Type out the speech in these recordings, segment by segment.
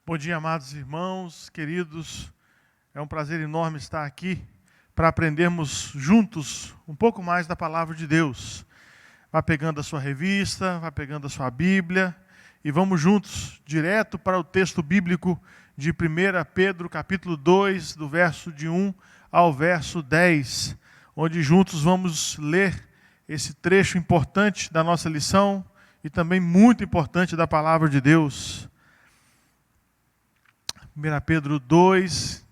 Bom dia, amados irmãos, queridos. É um prazer enorme estar aqui para aprendermos juntos um pouco mais da palavra de Deus. Vá pegando a sua revista, vá pegando a sua Bíblia e vamos juntos direto para o texto bíblico de 1 Pedro, capítulo 2, do verso de 1 ao verso 10, onde juntos vamos ler esse trecho importante da nossa lição e também muito importante da palavra de Deus. 1 Pedro 2,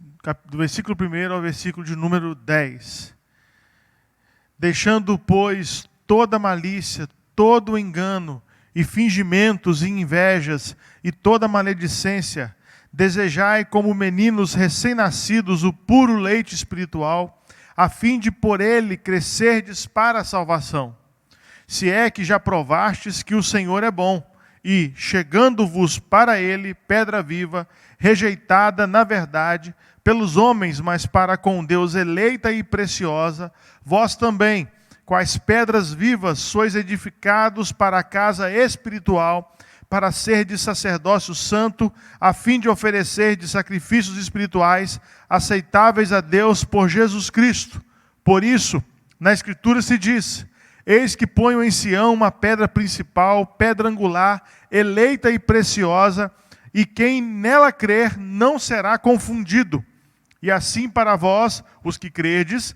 do versículo 1 ao versículo de número 10. Deixando, pois, toda malícia, todo engano, e fingimentos e invejas, e toda maledicência, desejai como meninos recém-nascidos o puro leite espiritual, a fim de por ele crescerdes para a salvação. Se é que já provastes que o Senhor é bom, e, chegando-vos para ele, pedra viva, rejeitada, na verdade, pelos homens, mas para com Deus eleita e preciosa, vós também, quais pedras vivas, sois edificados para a casa espiritual, para ser de sacerdócio santo, a fim de oferecer de sacrifícios espirituais, aceitáveis a Deus por Jesus Cristo. Por isso, na Escritura se diz: eis que ponho em Sião uma pedra principal, pedra angular, eleita e preciosa, e quem nela crer não será confundido. E assim para vós, os que credes,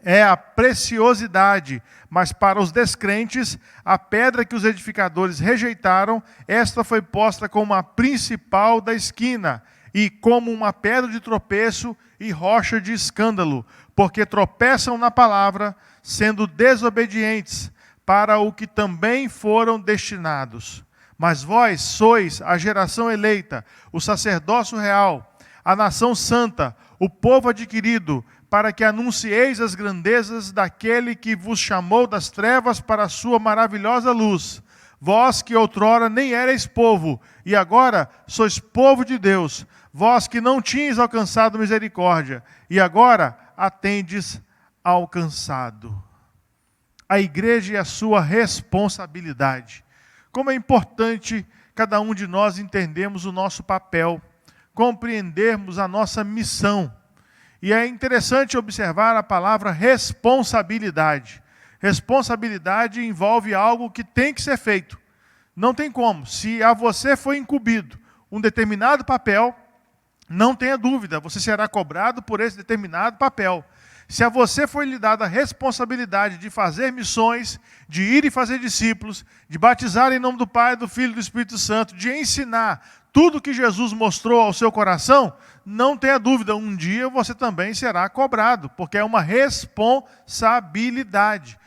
é a preciosidade, mas para os descrentes, a pedra que os edificadores rejeitaram, esta foi posta como a principal da esquina, e como uma pedra de tropeço e rocha de escândalo, porque tropeçam na palavra, sendo desobedientes para o que também foram destinados. Mas vós sois a geração eleita, o sacerdócio real, a nação santa, o povo adquirido, para que anuncieis as grandezas daquele que vos chamou das trevas para a sua maravilhosa luz. Vós que outrora nem erais povo, e agora sois povo de Deus. Vós que não tinhais alcançado misericórdia, e agora a tendes alcançado. A igreja e a sua responsabilidade. Como é importante cada um de nós entendermos o nosso papel, compreendermos a nossa missão. E é interessante observar a palavra responsabilidade. Responsabilidade envolve algo que tem que ser feito. Não tem como. Se a você foi incumbido um determinado papel, não tenha dúvida, você será cobrado por esse determinado papel. Se a você foi lhe dada a responsabilidade de fazer missões, de ir e fazer discípulos, de batizar em nome do Pai, do Filho e do Espírito Santo, de ensinar tudo que Jesus mostrou ao seu coração, não tenha dúvida, um dia você também será cobrado, porque é uma responsabilidade.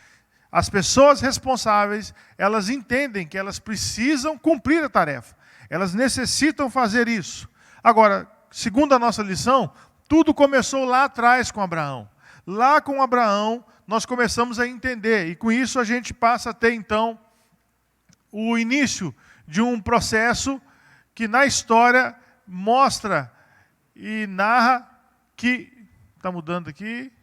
As pessoas responsáveis, elas entendem que elas precisam cumprir a tarefa. Elas necessitam fazer isso. Agora, segundo a nossa lição, tudo começou lá atrás com Abraão. Lá com Abraão, nós começamos a entender, e com isso a gente passa a ter, então, o início de um processo que na história mostra e narra que... Está mudando aqui.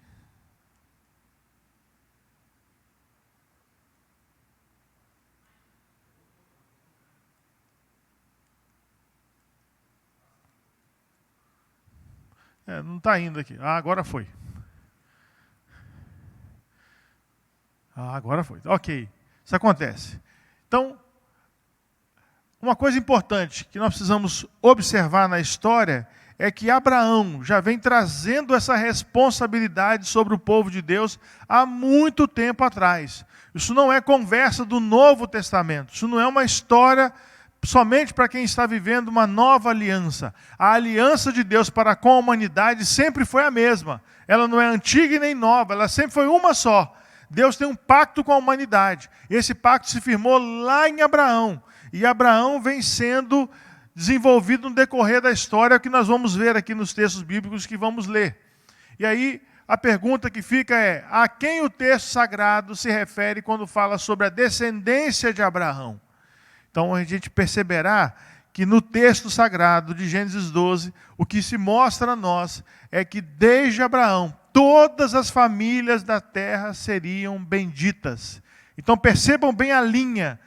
Não está indo aqui. Agora foi. Agora foi. Ok. Isso acontece. Então, uma coisa importante que nós precisamos observar na história é que Abraão já vem trazendo essa responsabilidade sobre o povo de Deus há muito tempo atrás. Isso não é conversa do Novo Testamento. Isso não é uma história somente para quem está vivendo uma nova aliança. A aliança de Deus para com a humanidade sempre foi a mesma. Ela não é antiga e nem nova, ela sempre foi uma só. Deus tem um pacto com a humanidade. Esse pacto se firmou lá em Abraão. E Abraão vem sendo desenvolvido no decorrer da história, que nós vamos ver aqui nos textos bíblicos que vamos ler. E aí, a pergunta que fica é: a quem o texto sagrado se refere quando fala sobre a descendência de Abraão? Então, a gente perceberá que no texto sagrado de Gênesis 12, o que se mostra a nós é que desde Abraão, todas as famílias da terra seriam benditas. Então percebam bem a linha.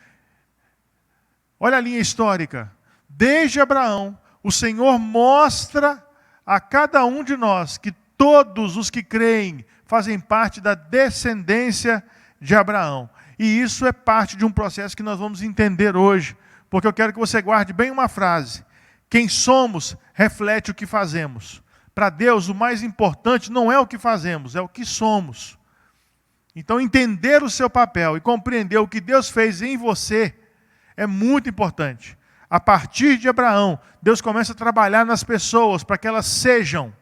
Olha a linha histórica. Desde Abraão, o Senhor mostra a cada um de nós que todos os que creem fazem parte da descendência de Abraão. E isso é parte de um processo que nós vamos entender hoje, porque eu quero que você guarde bem uma frase. Quem somos reflete o que fazemos. Para Deus, o mais importante não é o que fazemos, é o que somos. Então, entender o seu papel e compreender o que Deus fez em você é muito importante. A partir de Abraão, Deus começa a trabalhar nas pessoas para que elas sejam.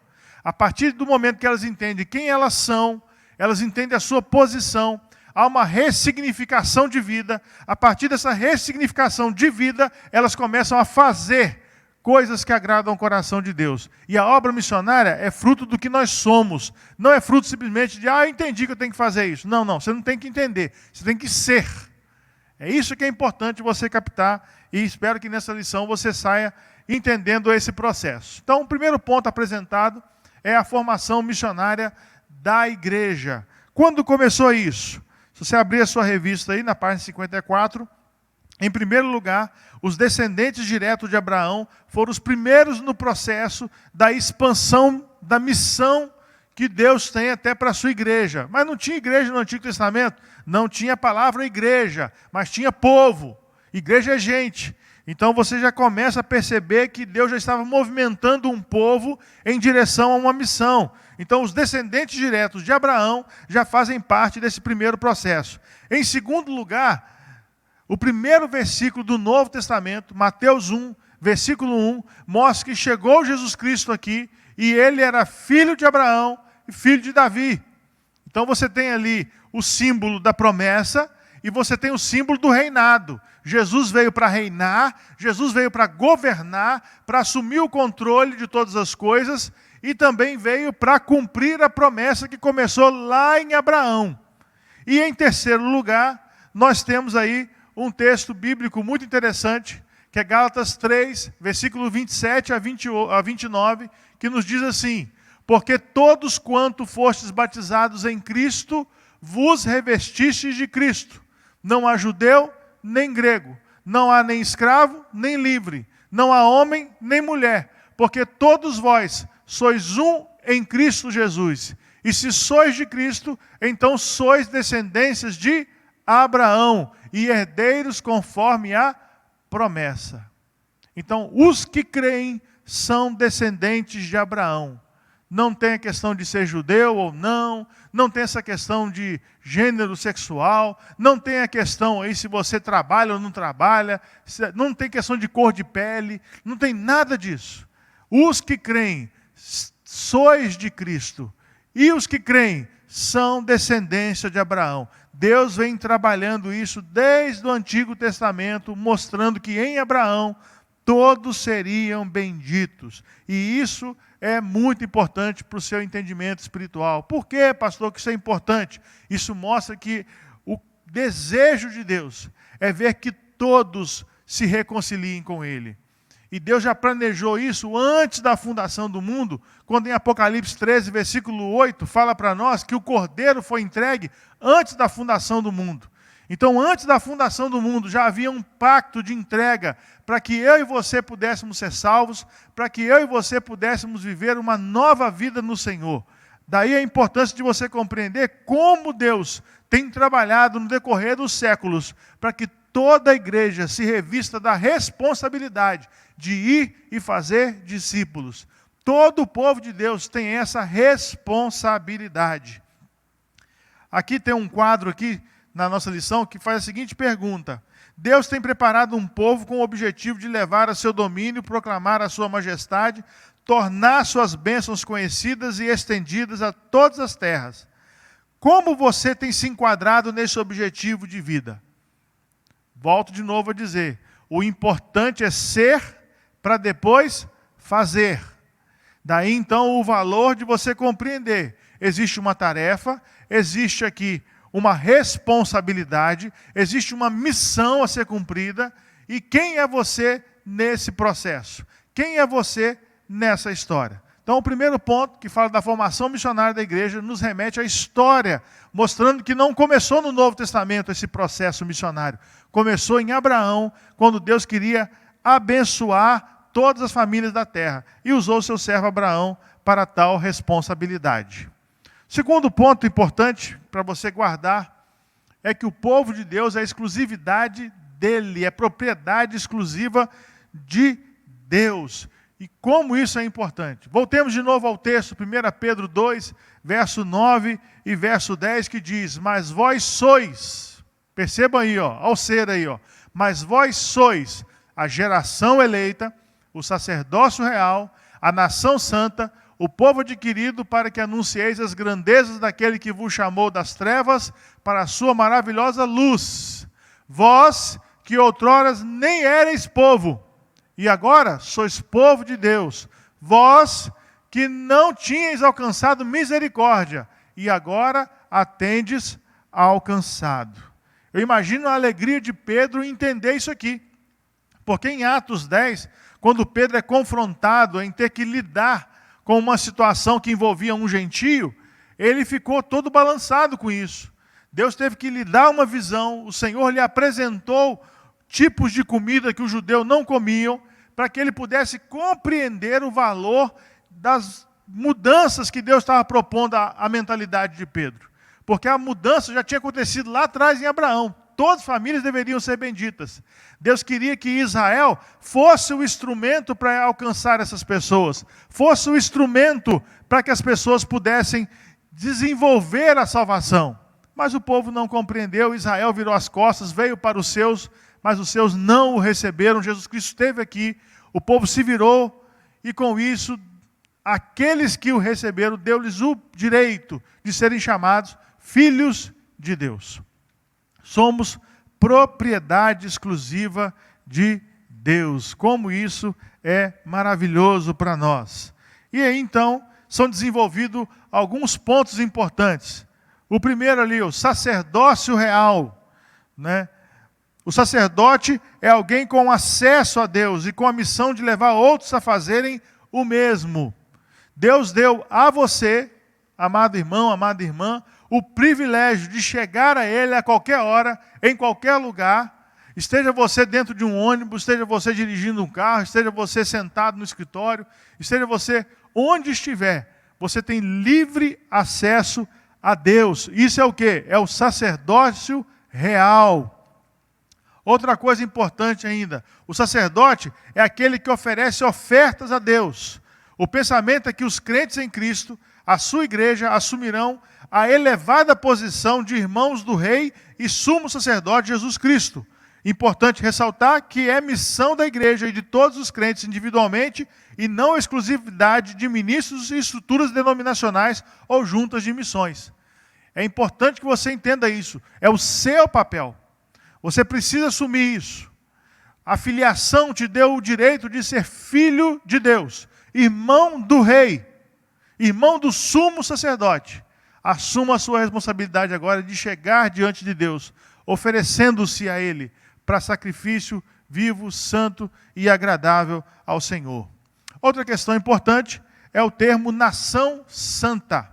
A partir do momento que elas entendem quem elas são, elas entendem a sua posição, há uma ressignificação de vida. A partir dessa ressignificação de vida, elas começam a fazer coisas que agradam o coração de Deus. E a obra missionária é fruto do que nós somos. Não é fruto simplesmente de, eu entendi que eu tenho que fazer isso. Não, você não tem que entender. Você tem que ser. É isso que é importante você captar. E espero que nessa lição você saia entendendo esse processo. Então, o primeiro ponto apresentado é a formação missionária da igreja. Quando começou isso? Se você abrir a sua revista aí, na página 54, em primeiro lugar, os descendentes diretos de Abraão foram os primeiros no processo da expansão da missão que Deus tem até para a sua igreja. Mas não tinha igreja no Antigo Testamento? Não tinha a palavra igreja, mas tinha povo. Igreja é gente. Então você já começa a perceber que Deus já estava movimentando um povo em direção a uma missão. Então os descendentes diretos de Abraão já fazem parte desse primeiro processo. Em segundo lugar, o primeiro versículo do Novo Testamento, Mateus 1, versículo 1, mostra que chegou Jesus Cristo aqui e ele era filho de Abraão e filho de Davi. Então você tem ali o símbolo da promessa e você tem o símbolo do reinado. Jesus veio para reinar, Jesus veio para governar, para assumir o controle de todas as coisas e também veio para cumprir a promessa que começou lá em Abraão. E em terceiro lugar, nós temos aí um texto bíblico muito interessante, que é Gálatas 3, versículo 27 a 29, que nos diz assim: porque todos quanto fostes batizados em Cristo, vos revestistes de Cristo. Não há judeu, nem grego, não há nem escravo, nem livre, não há homem, nem mulher, porque todos vós sois um em Cristo Jesus. E se sois de Cristo, então sois descendências de Abraão e herdeiros conforme a promessa. Então, os que creem são descendentes de Abraão. Não tem a questão de ser judeu ou não, não tem essa questão de gênero sexual, não tem a questão aí se você trabalha ou não trabalha, não tem questão de cor de pele, não tem nada disso. Os que creem, sois de Cristo, e os que creem são descendência de Abraão. Deus vem trabalhando isso desde o Antigo Testamento, mostrando que em Abraão todos seriam benditos. E isso é muito importante para o seu entendimento espiritual. Por que, pastor, que isso é importante? Isso mostra que o desejo de Deus é ver que todos se reconciliem com Ele. E Deus já planejou isso antes da fundação do mundo, quando em Apocalipse 13, versículo 8, fala para nós que o Cordeiro foi entregue antes da fundação do mundo. Então, antes da fundação do mundo, já havia um pacto de entrega para que eu e você pudéssemos ser salvos, para que eu e você pudéssemos viver uma nova vida no Senhor. Daí a importância de você compreender como Deus tem trabalhado no decorrer dos séculos para que toda a igreja se revista da responsabilidade de ir e fazer discípulos. Todo o povo de Deus tem essa responsabilidade. Aqui tem um quadro aqui na nossa lição que faz a seguinte pergunta: Deus tem preparado um povo com o objetivo de levar a seu domínio, proclamar a sua majestade, tornar suas bênçãos conhecidas e estendidas a todas as terras. Como você tem se enquadrado nesse objetivo de vida? Volto de novo a dizer, o importante é ser para depois fazer. Daí então o valor de você compreender. Existe uma tarefa, existe aqui uma responsabilidade, existe uma missão a ser cumprida, e quem é você nesse processo? Quem é você nessa história? Então o primeiro ponto, que fala da formação missionária da igreja, nos remete à história, mostrando que não começou no Novo Testamento esse processo missionário. Começou em Abraão, quando Deus queria abençoar todas as famílias da terra, e usou seu servo Abraão para tal responsabilidade. Segundo ponto importante para você guardar é que o povo de Deus é exclusividade dele, é propriedade exclusiva de Deus. E como isso é importante? Voltemos de novo ao texto, 1 Pedro 2, verso 9 e verso 10, que diz: mas vós sois, percebam aí, ao ser aí, mas vós sois a geração eleita, o sacerdócio real, a nação santa, o povo adquirido, para que anuncieis as grandezas daquele que vos chamou das trevas para a sua maravilhosa luz. Vós, que outroras nem erais povo, e agora sois povo de Deus. Vós, que não tinhais alcançado misericórdia, e agora a tendes alcançado. Eu imagino a alegria de Pedro em entender isso aqui. Porque em Atos 10, quando Pedro é confrontado em ter que lidar com uma situação que envolvia um gentio, ele ficou todo balançado com isso. Deus teve que lhe dar uma visão, o Senhor lhe apresentou tipos de comida que os judeus não comiam, para que ele pudesse compreender o valor das mudanças que Deus estava propondo à mentalidade de Pedro. Porque a mudança já tinha acontecido lá atrás em Abraão. Todas as famílias deveriam ser benditas. Deus queria que Israel fosse o instrumento para alcançar essas pessoas, fosse o instrumento para que as pessoas pudessem desenvolver a salvação. Mas o povo não compreendeu, Israel virou as costas, veio para os seus, mas os seus não o receberam. Jesus Cristo esteve aqui, o povo se virou, e com isso, aqueles que o receberam, deu-lhes o direito de serem chamados filhos de Deus. Somos propriedade exclusiva de Deus. Como isso é maravilhoso para nós. E aí, então, são desenvolvidos alguns pontos importantes. O primeiro ali, o sacerdócio real, né? O sacerdote é alguém com acesso a Deus e com a missão de levar outros a fazerem o mesmo. Deus deu a você, amado irmão, amada irmã, o privilégio de chegar a Ele a qualquer hora, em qualquer lugar, esteja você dentro de um ônibus, esteja você dirigindo um carro, esteja você sentado no escritório, esteja você onde estiver, você tem livre acesso a Deus. Isso é o quê? É o sacerdócio real. Outra coisa importante ainda, o sacerdote é aquele que oferece ofertas a Deus. O pensamento é que os crentes em Cristo, a sua igreja, assumirão a elevada posição de irmãos do rei e sumo sacerdote Jesus Cristo. Importante ressaltar que é missão da igreja e de todos os crentes individualmente e não exclusividade de ministros e estruturas denominacionais ou juntas de missões. É importante que você entenda isso. É o seu papel. Você precisa assumir isso. A filiação te deu o direito de ser filho de Deus, irmão do rei, irmão do sumo sacerdote. Assuma a sua responsabilidade agora de chegar diante de Deus, oferecendo-se a Ele para sacrifício vivo, santo e agradável ao Senhor. Outra questão importante é o termo nação santa.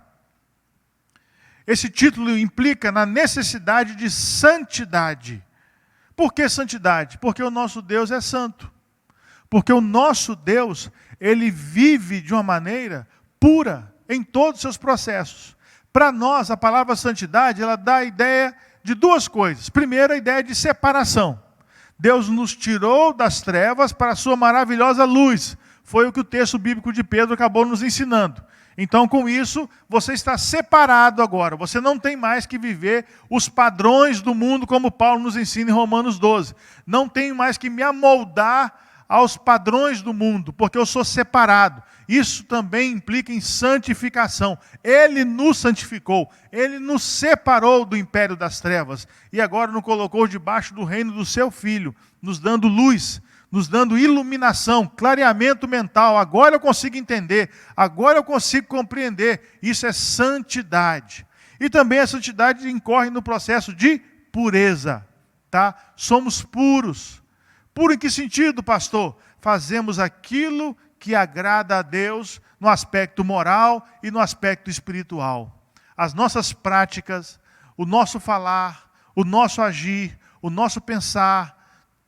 Esse título implica na necessidade de santidade. Por que santidade? Porque o nosso Deus é santo. Porque o nosso Deus, Ele vive de uma maneira pura em todos os seus processos. Para nós, a palavra santidade, ela dá a ideia de duas coisas. Primeiro, a ideia de separação. Deus nos tirou das trevas para a sua maravilhosa luz. Foi o que o texto bíblico de Pedro acabou nos ensinando. Então, com isso, você está separado agora. Você não tem mais que viver os padrões do mundo, como Paulo nos ensina em Romanos 12. Não tenho mais que me amoldar aos padrões do mundo, porque eu sou separado. Isso também implica em santificação. Ele nos santificou, Ele nos separou do império das trevas e agora nos colocou debaixo do reino do seu Filho, nos dando luz, nos dando iluminação, clareamento mental. Agora eu consigo entender, agora eu consigo compreender. Isso é santidade. E também a santidade incorre no processo de pureza. Tá? Somos puros. Puro em que sentido, pastor? Fazemos aquilo que agrada a Deus no aspecto moral e no aspecto espiritual. As nossas práticas, o nosso falar, o nosso agir, o nosso pensar,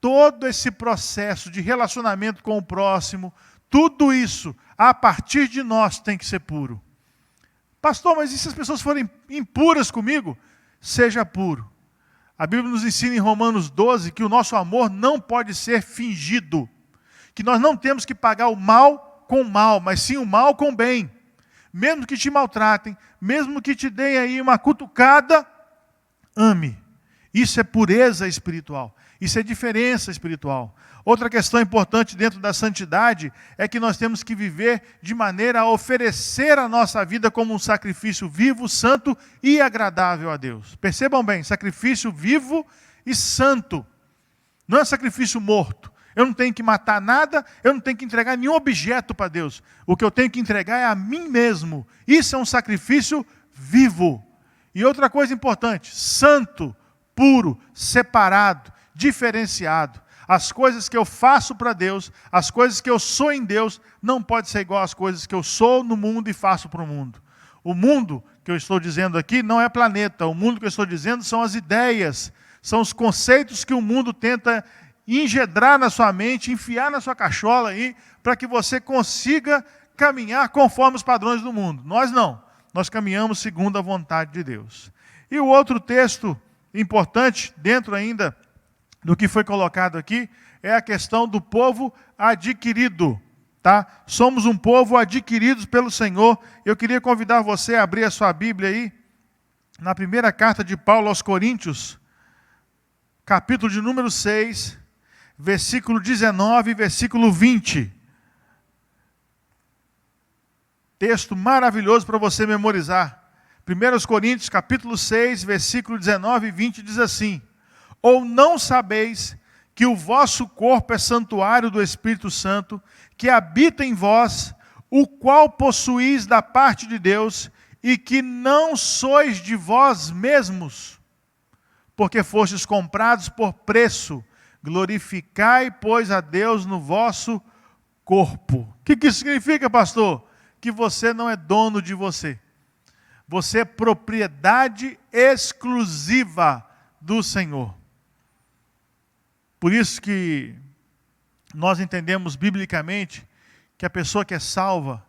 todo esse processo de relacionamento com o próximo, tudo isso, a partir de nós, tem que ser puro. Pastor, mas e se as pessoas forem impuras comigo? Seja puro. A Bíblia nos ensina em Romanos 12 que o nosso amor não pode ser fingido. Que nós não temos que pagar o mal com o mal, mas sim o mal com o bem. Mesmo que te maltratem, mesmo que te deem aí uma cutucada, ame. Isso é pureza espiritual. Isso é diferença espiritual. Outra questão importante dentro da santidade é que nós temos que viver de maneira a oferecer a nossa vida como um sacrifício vivo, santo e agradável a Deus. Percebam bem, sacrifício vivo e santo. Não é sacrifício morto. Eu não tenho que matar nada, eu não tenho que entregar nenhum objeto para Deus. O que eu tenho que entregar é a mim mesmo. Isso é um sacrifício vivo. E outra coisa importante, santo, puro, separado, diferenciado. As coisas que eu faço para Deus, as coisas que eu sou em Deus, não pode ser igual às coisas que eu sou no mundo e faço para o mundo. O mundo que eu estou dizendo aqui não é planeta, o mundo que eu estou dizendo são as ideias, são os conceitos que o mundo tenta engendrar na sua mente, enfiar na sua cachola aí, para que você consiga caminhar conforme os padrões do mundo. Nós não, nós caminhamos segundo a vontade de Deus. E o outro texto importante, dentro ainda do que foi colocado aqui, é a questão do povo adquirido. Tá? Somos um povo adquiridos pelo Senhor. Eu queria convidar você a abrir a sua Bíblia aí, na primeira carta de Paulo aos Coríntios, capítulo de número 6, versículo 19 e versículo 20. Texto maravilhoso para você memorizar. 1 Coríntios, capítulo 6, versículo 19 e 20 diz assim: ou não sabeis que o vosso corpo é santuário do Espírito Santo, que habita em vós, o qual possuís da parte de Deus, e que não sois de vós mesmos, porque fostes comprados por preço. Glorificai, pois, a Deus no vosso corpo. O que isso significa, pastor? Que você não é dono de você. Você é propriedade exclusiva do Senhor. Por isso que nós entendemos biblicamente que a pessoa que é salva,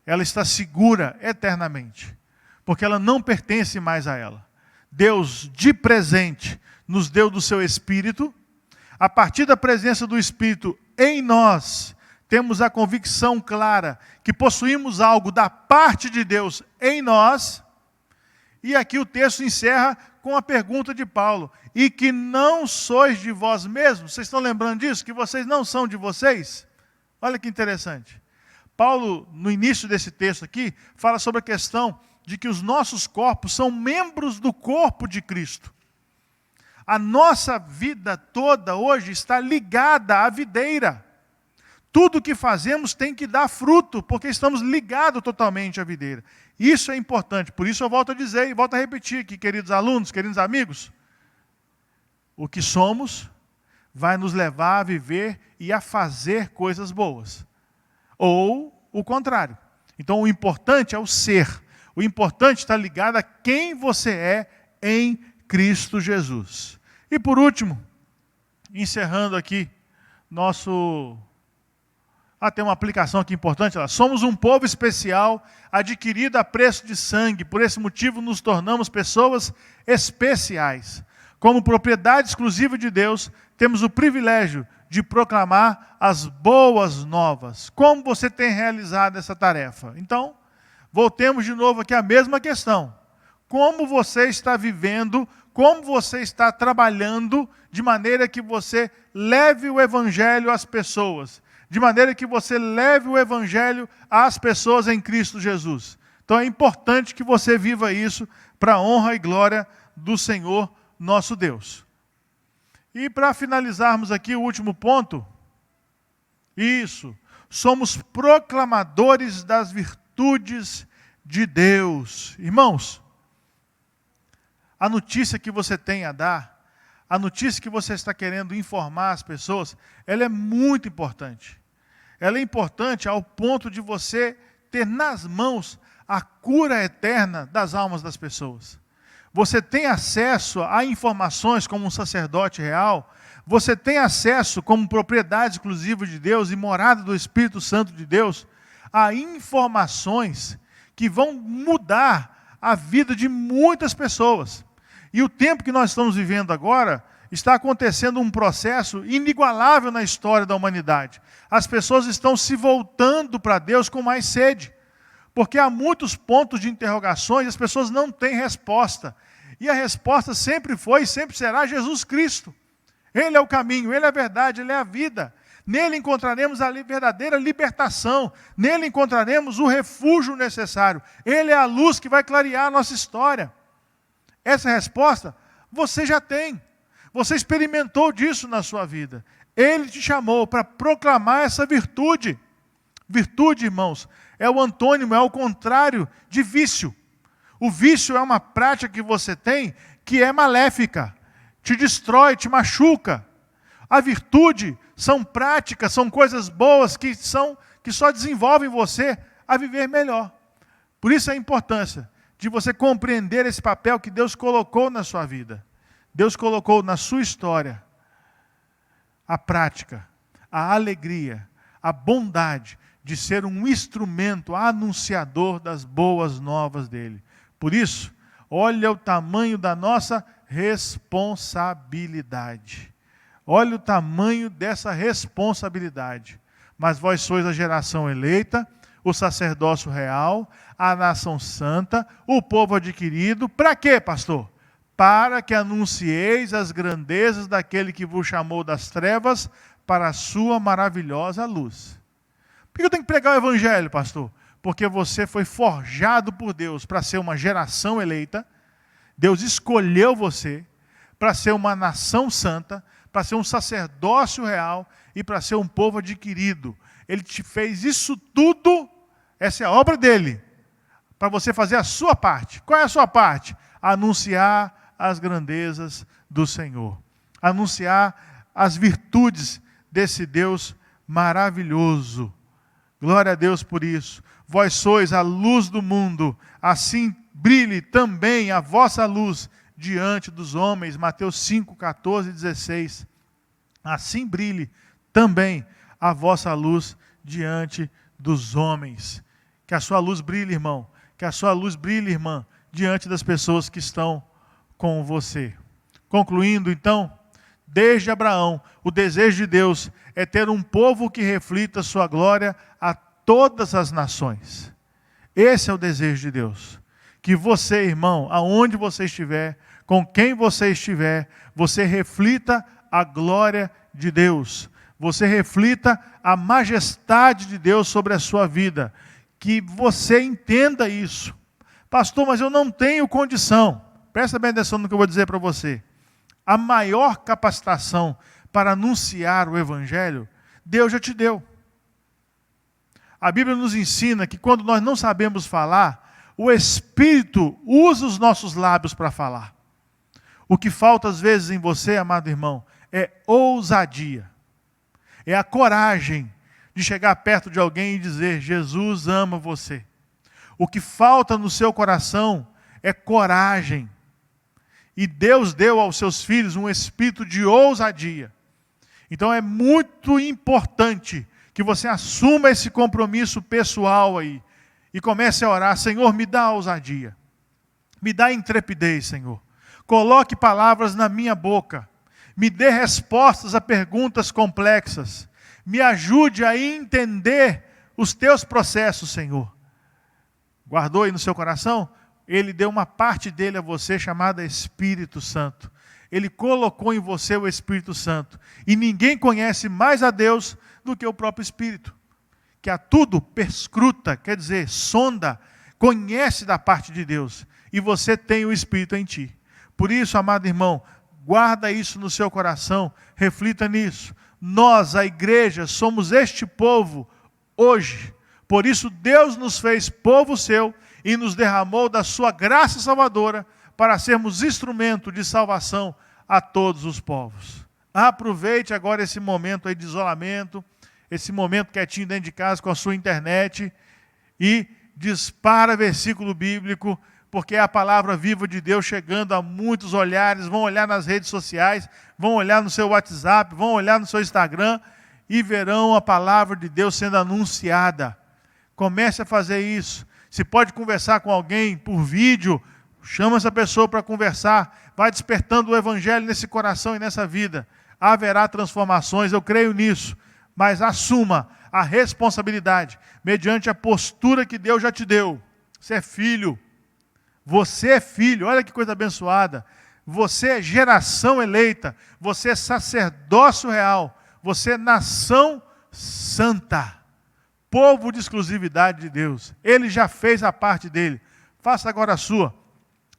ela está segura eternamente, porque ela não pertence mais a ela. Deus, de presente, nos deu do seu Espírito. A partir da presença do Espírito em nós, temos a convicção clara que possuímos algo da parte de Deus em nós. E aqui o texto encerra com a pergunta de Paulo: e que não sois de vós mesmos? Vocês estão lembrando disso? Que vocês não são de vocês? Olha que interessante. Paulo, no início desse texto aqui, fala sobre a questão de que os nossos corpos são membros do corpo de Cristo. A nossa vida toda hoje está ligada à videira. Tudo que fazemos tem que dar fruto, porque estamos ligados totalmente à videira. Isso é importante, por isso eu volto a dizer e volto a repetir aqui, queridos alunos, queridos amigos. O que somos vai nos levar a viver e a fazer coisas boas. Ou o contrário. Então o importante é o ser. O importante está ligado a quem você é em Cristo Jesus. E por último, encerrando aqui nosso... tem uma aplicação aqui importante. Somos um povo especial, adquirido a preço de sangue. Por esse motivo nos tornamos pessoas especiais. Como propriedade exclusiva de Deus, temos o privilégio de proclamar as boas novas. Como você tem realizado essa tarefa? Então, voltemos de novo aqui à mesma questão. Como você está vivendo, como você está trabalhando, de maneira que você leve o Evangelho às pessoas. De maneira que você leve o Evangelho às pessoas em Cristo Jesus. Então é importante que você viva isso para a honra e glória do Senhor nosso Deus. E para finalizarmos aqui o último ponto, somos proclamadores das virtudes de Deus. Irmãos, a notícia que você tem a dar, a notícia que você está querendo informar as pessoas, ela é muito importante. Ela é importante ao ponto de você ter nas mãos a cura eterna das almas das pessoas. você tem acesso a informações como um sacerdote real, você tem acesso como propriedade exclusiva de Deus e morada do Espírito Santo de Deus, a informações que vão mudar a vida de muitas pessoas. E o tempo que nós estamos vivendo agora, está acontecendo um processo inigualável na história da humanidade. As pessoas estão se voltando para Deus com mais sede, porque há muitos pontos de interrogações e as pessoas não têm resposta. E a resposta sempre foi e sempre será Jesus Cristo. Ele é o caminho, Ele é a verdade, Ele é a vida. Nele encontraremos a verdadeira libertação. Nele encontraremos o refúgio necessário. Ele é a luz que vai clarear a nossa história. Essa resposta você já tem. Você experimentou disso na sua vida. Ele te chamou para proclamar essa virtude. Virtude, irmãos, é o antônimo, é o contrário de vício. O vício é uma prática que você tem que é maléfica, te destrói, te machuca. A virtude são práticas, são coisas boas que só desenvolvem você a viver melhor. Por isso a importância de você compreender esse papel que Deus colocou na sua vida. Deus colocou na sua história a prática, a alegria, a bondade de ser um instrumento anunciador das boas novas dele. Por isso, olha o tamanho da nossa responsabilidade. Olha o tamanho dessa responsabilidade. Mas vós sois a geração eleita, o sacerdócio real, a nação santa, o povo adquirido. Para quê, pastor? Para que anuncieis as grandezas daquele que vos chamou das trevas para a sua maravilhosa luz. Por que eu tenho que pregar o evangelho, pastor? Porque você foi forjado por Deus para ser uma geração eleita. Deus escolheu você para ser uma nação santa, para ser um sacerdócio real e para ser um povo adquirido. Ele te fez isso tudo, essa é a obra dele, para você fazer a sua parte. Qual é a sua parte? Anunciar as grandezas do Senhor. Anunciar as virtudes desse Deus maravilhoso. Glória a Deus por isso. Vós sois a luz do mundo, assim brilhe também a vossa luz diante dos homens. Mateus 5, 14 e 16. Assim brilhe também a vossa luz diante dos homens. Que a sua luz brilhe, irmão. Que a sua luz brilhe, irmã, diante das pessoas que estão com você. Concluindo, então, desde Abraão, o desejo de Deus é ter um povo que reflita sua glória a todas as nações. Esse é o desejo de Deus. Que você, irmão, aonde você estiver, com quem você estiver, você reflita a glória de Deus. Você reflita a majestade de Deus sobre a sua vida. Que você entenda isso. Pastor, mas eu não tenho condição. Presta bem atenção no que eu vou dizer para você. A maior capacitação para anunciar o Evangelho, Deus já te deu. A Bíblia nos ensina que quando nós não sabemos falar, o Espírito usa os nossos lábios para falar. O que falta às vezes em você, amado irmão, é ousadia. É a coragem de chegar perto de alguém e dizer, Jesus ama você. O que falta no seu coração é coragem. E Deus deu aos seus filhos um espírito de ousadia. Então é muito importante que você assuma esse compromisso pessoal aí. E comece a orar, Senhor, me dá ousadia. Me dá intrepidez, Senhor. Coloque palavras na minha boca. Me dê respostas a perguntas complexas. Me ajude a entender os teus processos, Senhor. Guardou aí no seu coração? Ele deu uma parte dele a você chamada Espírito Santo. Ele colocou em você o Espírito Santo. E ninguém conhece mais a Deus do que o próprio Espírito. Que a tudo perscruta, quer dizer, sonda, conhece da parte de Deus. E você tem o Espírito em ti. Por isso, amado irmão, guarda isso no seu coração, reflita nisso. Nós, a igreja, somos este povo hoje. Por isso Deus nos fez povo seu e nos derramou da sua graça salvadora para sermos instrumento de salvação a todos os povos. Aproveite agora esse momento aí de isolamento, esse momento quietinho dentro de casa com a sua internet e dispara versículo bíblico porque é a palavra viva de Deus chegando a muitos olhares, vão olhar nas redes sociais, vão olhar no seu WhatsApp, vão olhar no seu Instagram e verão a palavra de Deus sendo anunciada. Comece a fazer isso. Se pode conversar com alguém por vídeo, chama essa pessoa para conversar, vai despertando o evangelho nesse coração e nessa vida. Haverá transformações, eu creio nisso, mas assuma a responsabilidade, mediante a postura que Deus já te deu. Você é filho, olha que coisa abençoada, você é geração eleita, você é sacerdócio real, você é nação santa, povo de exclusividade de Deus. Ele já fez a parte dele, faça agora a sua.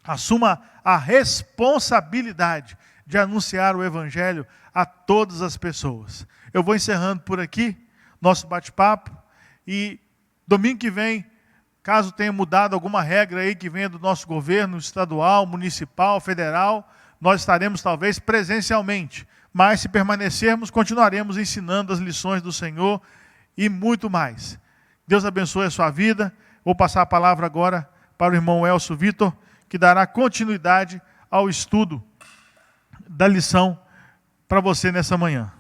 Assuma a responsabilidade de anunciar o evangelho a todas as pessoas. Eu vou encerrando por aqui nosso bate-papo e domingo que vem, caso tenha mudado alguma regra aí que venha do nosso governo estadual, municipal, federal, nós estaremos talvez presencialmente, mas se permanecermos, continuaremos ensinando as lições do Senhor e muito mais. Deus abençoe a sua vida. Vou passar a palavra agora para o irmão Elcio Vitor, que dará continuidade ao estudo da lição para você nessa manhã.